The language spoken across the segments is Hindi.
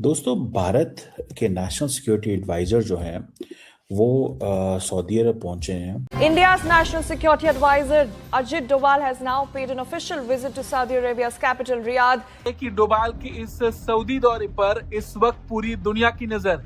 दोस्तों, भारत के नेशनल सिक्योरिटी एडवाइजर जो हैं वो सऊदी अरब पहुंचे हैं। India's National Security Advisor Ajit Doval has now paid an official visit to Saudi Arabia's capital Riyadh. कि डोभाल के इस सऊदी दौरे पर इस वक्त पूरी दुनिया की नजर।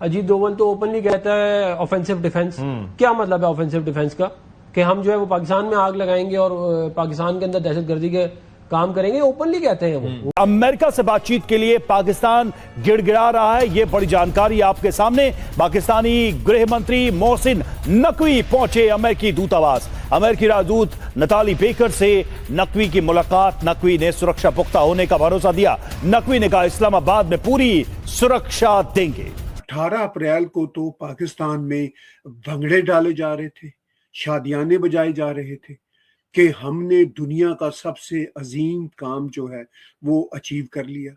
अजीत डोभाल तो ओपनली कहता है ऑफेंसिव डिफेंस। क्या मतलब है ऑफेंसिव डिफेंस का? कि हम जो है वो पाकिस्तान में आग लगाएंगे और पाकिस्तान के अंदर दहशतगर्दी के काम करेंगे, ओपनली कहते हैं वो। अमेरिका से बातचीत के लिए पाकिस्तान गिड़गिड़ा रहा है, ये बड़ी जानकारी आपके सामने। पाकिस्तानी गृह मंत्री मोहसिन नकवी पहुंचे अमेरिकी दूतावास। अमेरिकी राजदूत नताली बेकर से नकवी की मुलाकात। नकवी ने सुरक्षा पुख्ता होने का भरोसा दिया। नकवी ने कहा इस्लामाबाद में पूरी सुरक्षा देंगे। 18 अप्रैल को तो पाकिस्तान में भंगड़े डाले जा रहे थे, शादियाने बजाए जा रहे थे कि हमने दुनिया का सबसे अजीम काम जो है वो अचीव कर लिया।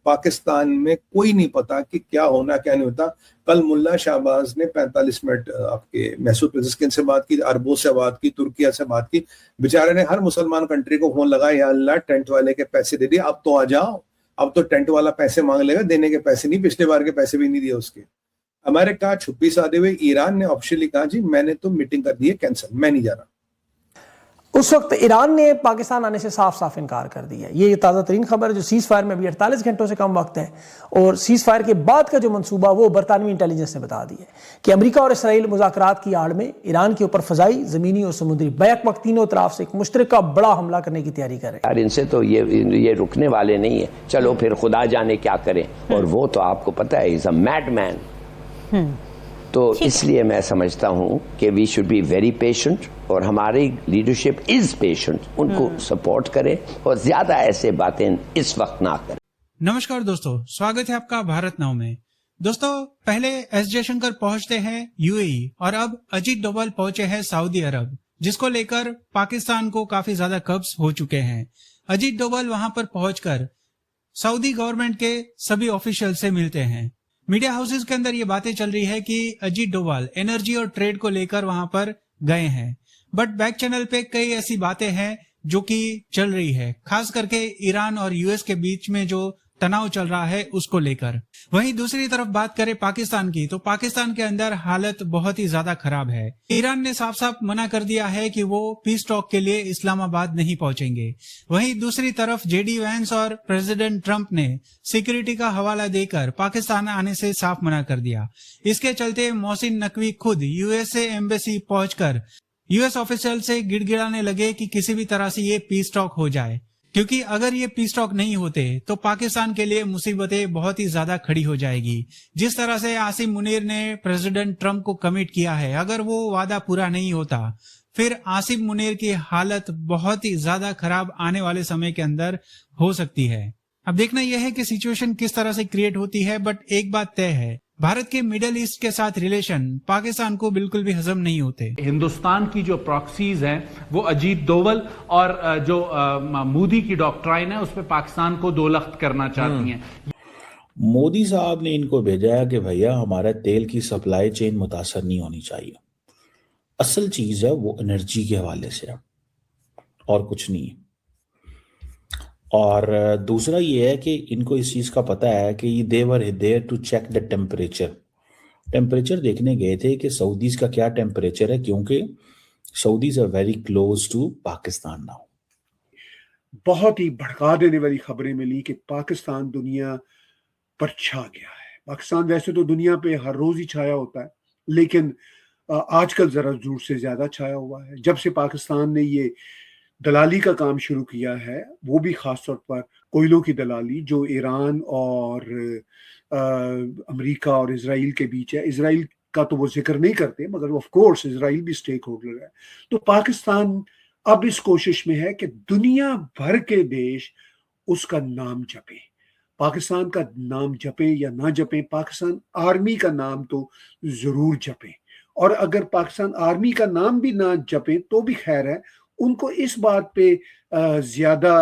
पाकिस्तान में कोई नहीं पता कि क्या होना क्या नहीं होता। कल मुल्ला शाहबाज ने 45 मिनट आपके मैसूद पेजेस्किन से बात की, अरबों से बात की, तुर्किया से बात की। बेचारे ने हर मुसलमान कंट्री को फोन लगाया, या अल्लाह टेंट वाले के पैसे दे दिए, अब तो आ जाओ। अब तो टेंट वाला पैसे मांग लेगा, देने के पैसे नहीं, पिछले बार के पैसे भी नहीं दिए उसके। अमेरिका छुप्पी साधे हुए ईरान ने ऑफिशियली कहा जी मैंने तो मीटिंग कर दी है कैंसिल, मैं नहीं जा रहा। उस वक्त ईरान ने पाकिस्तान आने से साफ साफ इनकार कर दिया। ये ताज़ा तरीन खबर है जो सीज फायर में भी 48 घंटों से कम वक्त है, और सीज फायर के बाद का जो मंसूबा वो बरतानवी इंटेलिजेंस ने बता दिया कि अमेरिका और इसराइल मुज़ाकरात की आड़ में ईरान के ऊपर फजाई, ज़मीनी और समुद्री बैक वक्त तीनों तरफ से एक मुश्तरका बड़ा हमला करने की तैयारी कर रहे हैं। यार इनसे तो ये रुकने वाले नहीं है। चलो फिर खुदा जाने क्या करें। और वो तो आपको पता है इज अ मैडमैन। तो इसलिए मैं समझता हूं कि we should be very patient, और हमारी लीडरशिप इज पेशेंट। उनको सपोर्ट करें और ज्यादा ऐसे बातें इस वक्त ना करें। नमस्कार दोस्तों, स्वागत है आपका भारत नाउ में। दोस्तों, पहले एस जयशंकर पहुंचते हैं यूएई और अब अजीत डोभाल पहुंचे हैं सऊदी अरब, जिसको लेकर पाकिस्तान को काफी ज्यादा कब्ज हो चुके हैं। अजीत डोभाल वहां पर पहुंचकर सऊदी गवर्नमेंट के सभी ऑफिशियल से मिलते हैं। मीडिया हाउसेस के अंदर ये बातें चल रही है कि अजीत डोभाल एनर्जी और ट्रेड को लेकर वहां पर गए हैं, बट बैक चैनल पे कई ऐसी बातें हैं जो कि चल रही है, खास करके ईरान और यूएस के बीच में जो तनाव चल रहा है उसको लेकर। वहीं दूसरी तरफ बात करें पाकिस्तान की, तो पाकिस्तान के अंदर हालत बहुत ही ज्यादा खराब है। ईरान ने साफ साफ मना कर दिया है कि वो पीस टॉक के लिए इस्लामाबाद नहीं पहुंचेंगे। वहीं दूसरी तरफ जेडी वैंस और प्रेसिडेंट ट्रंप ने सिक्योरिटी का हवाला देकर पाकिस्तान आने से साफ मना कर दिया। इसके चलते मोहसिन नकवी खुद यूएसए एम्बेसी पहुंचकर यूएस ऑफिशियल से गिड़गिड़ाने लगे कि किसी भी तरह से ये पीस टॉक हो जाए, क्योंकि अगर ये पीस टॉक नहीं होते तो पाकिस्तान के लिए मुसीबतें बहुत ही ज्यादा खड़ी हो जाएगी। जिस तरह से आसिम मुनीर ने प्रेसिडेंट ट्रंप को कमिट किया है, अगर वो वादा पूरा नहीं होता फिर आसिम मुनीर की हालत बहुत ही ज्यादा खराब आने वाले समय के अंदर हो सकती है। अब देखना यह है कि सिचुएशन किस तरह से क्रिएट होती है, बट एक बात तय है, भारत के मिडिल ईस्ट के साथ रिलेशन पाकिस्तान को बिल्कुल भी हजम नहीं होते। हिंदुस्तान की जो प्रॉक्सीज हैं वो अजीत डोभाल और जो मोदी की डॉक्ट्राइन है उस पर पाकिस्तान को दोलख्त करना चाहती हैं। मोदी साहब ने इनको भेजा है कि भैया हमारा तेल की सप्लाई चेन मुतासर नहीं होनी चाहिए। असल चीज है वो एनर्जी के हवाले से है और कुछ नहीं है। और दूसरा ये है कि इनको इस चीज़ का पता है कि ये they were there to check the temperature देखने गए थे कि सऊदीज का क्या टेम्परेचर है, क्योंकि Saudis are very close to Pakistan now. बहुत ही भड़का देने वाली खबरें मिली कि पाकिस्तान दुनिया पर छा गया है। पाकिस्तान वैसे तो दुनिया पे हर रोज ही छाया होता है, लेकिन आजकल जरा जरूर से ज्यादा छाया हुआ है। जब से पाकिस्तान ने ये दलाली का काम शुरू किया है, वो भी खास तौर पर कोयलों की दलाली जो ईरान और अमेरिका और इजराइल के बीच है। इजराइल का तो वो जिक्र नहीं करते, मगर ऑफ कोर्स इजराइल भी स्टेक होल्डर है। तो पाकिस्तान अब इस कोशिश में है कि दुनिया भर के देश उसका नाम जपें। पाकिस्तान का नाम जपें या ना जपें, पाकिस्तान आर्मी का नाम तो जरूर जपें। और अगर पाकिस्तान आर्मी का नाम भी ना जपें तो भी खैर है, उनको इस बात पे ज्यादा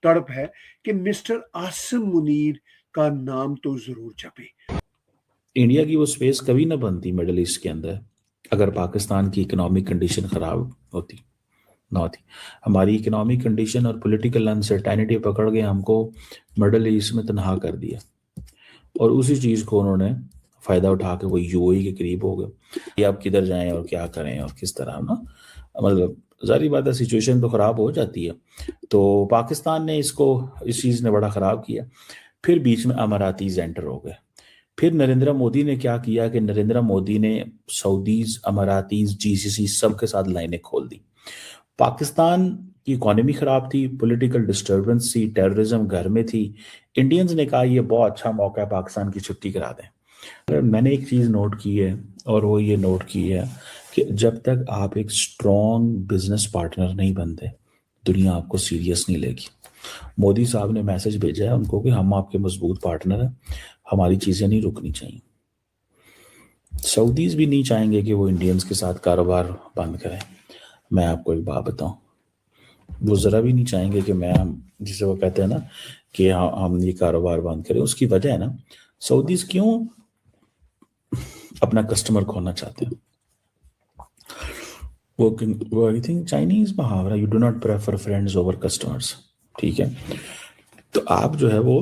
तड़प है कि मिस्टर आसिम मुनीर का नाम तो जरूर जपे। इंडिया की वो स्पेस कभी ना बनती मिडिल ईस्ट के अंदर अगर पाकिस्तान की इकोनॉमिक कंडीशन खराब होती ना होती। हमारी इकोनॉमिक कंडीशन और पॉलिटिकल अनसर्टेनिटी पकड़ के हमको मिडिल ईस्ट में तनहा कर दिया। और उसी चीज़ को उन्होंने फ़ायदा उठा के वो यूएई के करीब हो गए कि आप किधर जाएं और क्या करें और किस तरह ना, मतलब जारी बात है सिचुएशन तो ख़राब हो जाती है। तो पाकिस्तान ने इस चीज़ ने बड़ा ख़राब किया। फिर बीच में अमारातीज़ एंटर हो गए। फिर नरेंद्र मोदी ने क्या किया कि नरेंद्र मोदी ने सऊदीज़, अमारातीज़, जीसीसी सब के साथ लाइनें खोल दी। पाकिस्तान की इकोनॉमी ख़राब थी, पॉलिटिकल डिस्टर्बेंस थी, टेररिज्म घर में थी। इंडियंस ने कहा ये बहुत अच्छा मौका है, पाकिस्तान की छुट्टी करा दें। मैंने एक चीज़ नोट की है और वो ये नोट की है कि जब तक आप एक स्ट्रॉन्ग बिजनेस पार्टनर नहीं बनते, दुनिया आपको सीरियस नहीं लेगी। मोदी साहब ने मैसेज भेजा है उनको कि हम आपके मजबूत पार्टनर हैं, हमारी चीज़ें नहीं रुकनी चाहिए। सऊदीज़ भी नहीं चाहेंगे कि वो इंडियंस के साथ कारोबार बंद करें। मैं आपको एक बात बताऊं, वो ज़रा भी नहीं चाहेंगे कि मैं, जिसे वो कहते हैं ना कि हम ये कारोबार बंद करें। उसकी वजह है ना, सऊदीज़ क्यों अपना कस्टमर खोना चाहते हैं। वो आई थिंक चाइनीज मुहावरा, you do not prefer friends over customers, ठीक है। तो आप जो है वो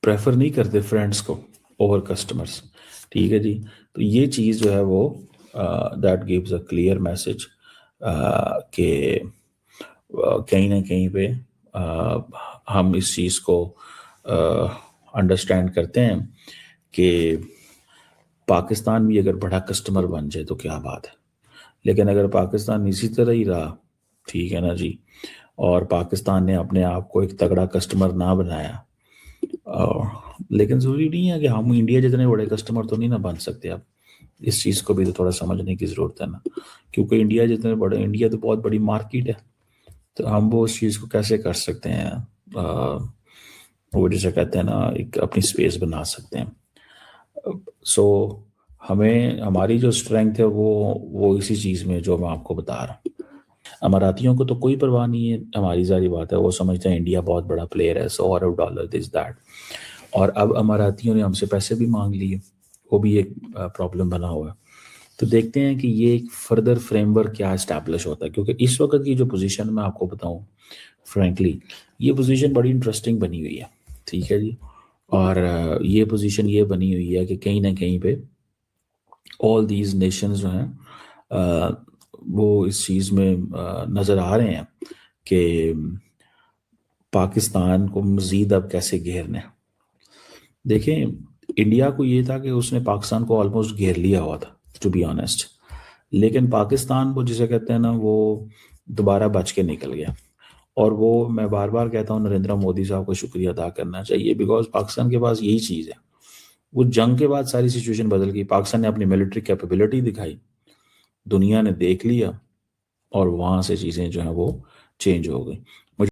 प्रेफर नहीं करते फ्रेंड्स को ओवर कस्टमर्स, ठीक है जी। तो ये चीज़ जो है वो that gives a clear message कि कहीं ना कहीं पे हम इस चीज़ को अंडरस्टैंड करते हैं कि पाकिस्तान भी अगर बड़ा कस्टमर बन जाए तो क्या बात है, लेकिन अगर पाकिस्तान इसी तरह ही रहा, ठीक है ना जी, और पाकिस्तान ने अपने आप को एक तगड़ा कस्टमर ना बनाया, लेकिन ज़रूरी नहीं है कि हम इंडिया जितने बड़े कस्टमर तो नहीं ना बन सकते। अब इस चीज़ को भी तो थोड़ा समझने की ज़रूरत है ना, क्योंकि इंडिया जितने बड़े, इंडिया तो बहुत बड़ी मार्केट है, तो हम वो उस चीज़ को कैसे कर सकते हैं, वो जिसे कहते हैं ना एक अपनी स्पेस बना सकते हैं। सो हमें, हमारी जो स्ट्रेंथ है वो इसी चीज़ में जो मैं आपको बता रहा हूँ। अमारातियों को तो कोई परवाह नहीं है, हमारी जारी बात है, वो समझते हैं इंडिया बहुत बड़ा प्लेयर है, $100 अरब दिस दैट। और अब अमारातियों ने हमसे पैसे भी मांग लिए, वो भी एक प्रॉब्लम बना हुआ है। तो देखते हैं कि ये एक फर्दर फ्रेमवर्क क्या इस्टेब्लिश होता है, क्योंकि इस वक्त की जो पोजीशन मैं आपको बताऊं फ्रैंकली, ये पोजीशन बड़ी इंटरेस्टिंग बनी हुई है, ठीक है जी। और ये पोजीशन ये बनी हुई है कि कहीं ना कहीं पे ऑल दीज नेशंस जो हैं वो इस चीज़ में नज़र आ रहे हैं कि पाकिस्तान को मज़ीद अब कैसे घेरना है। देखें, इंडिया को ये था कि उसने पाकिस्तान को ऑलमोस्ट घेर लिया हुआ था, टू बी ऑनेस्ट, लेकिन पाकिस्तान को जिसे कहते हैं ना वो दोबारा बच के निकल गया। और वो मैं बार बार कहता हूँ नरेंद्र मोदी साहब को शुक्रिया अदा करना चाहिए, बिकॉज पाकिस्तान के पास यही चीज़ है। वो जंग के बाद सारी सिचुएशन बदल गई, पाकिस्तान ने अपनी मिलिट्री कैपेबिलिटी दिखाई, दुनिया ने देख लिया और वहाँ से चीज़ें जो हैं वो चेंज हो गई।